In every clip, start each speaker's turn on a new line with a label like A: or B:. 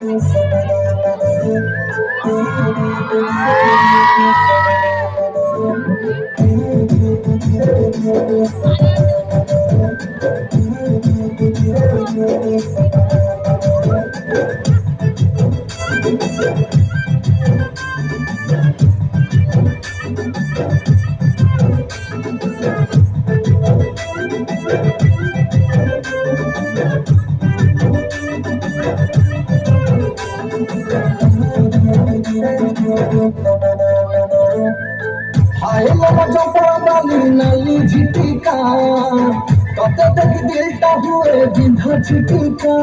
A: हाय लगा चंपा वाली नाली झिटिका कते तक दिलता हुए बिंधा झिटिका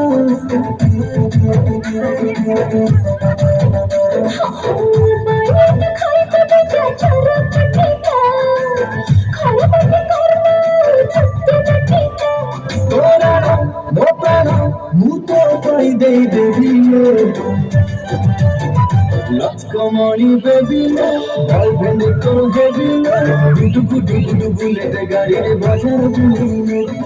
A: ମୋ ପ୍ରାଣ ମୁଁ ତୋ ପାଇଁ ଦେଇଦେବି ଲଚକମଣି ବେବି ଗାର୍ଲଫ୍ରେଣ୍ଡ ତୋର ହେବି ଡୁଡୁ ଡୁଡୁ ବୁଲେଟ ଗାଡ଼ିରେ ବଜାର ବୁଲେଇ ନେବି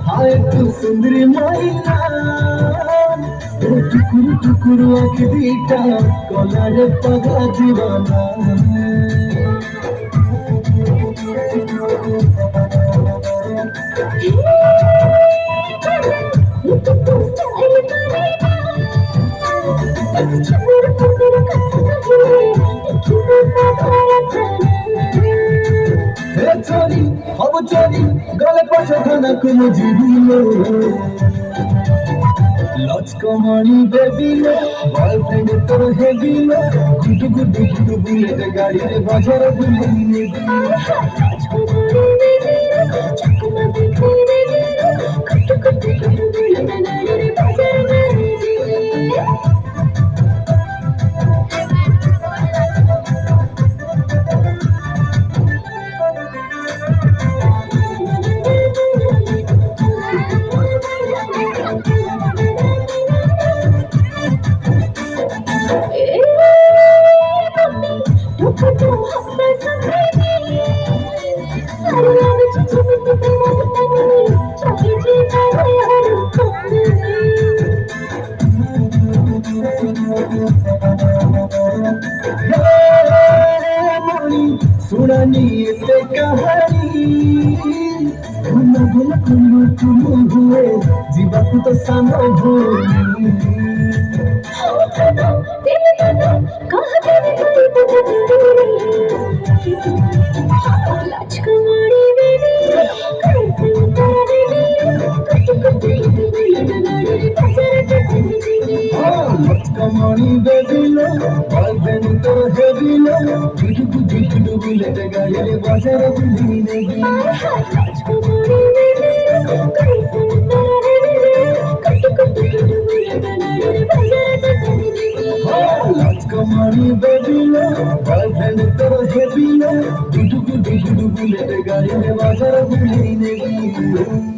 A: हाय तू सुंदरी मैना टुकुर टुकुर आँख दीटा कलारे पगा दीवाना चोरी अब चोरी गले पछ खाना को मुझिलो लचकमणी बेबी गर्लफ्रेंड तोर हेबी गुडु गुडु गुडु बुलेट गाड़ी रे बाजार बुलेई नेबी सुनानी ते कहानी भुला भुला कुलू कुलू हुए जीवाकू तो सानो भूली लचकमणी बेबी गर्लफ्रेंड तो हेबी डुडु डुडु बुलेट गाड़ी रे बाजार बुलेई नेबी लचकमणी बेबी गर्लफ्रेंड तो हेबी डुडु डुडु बुलेट गाड़ी रे बाजार बुलेई नेबी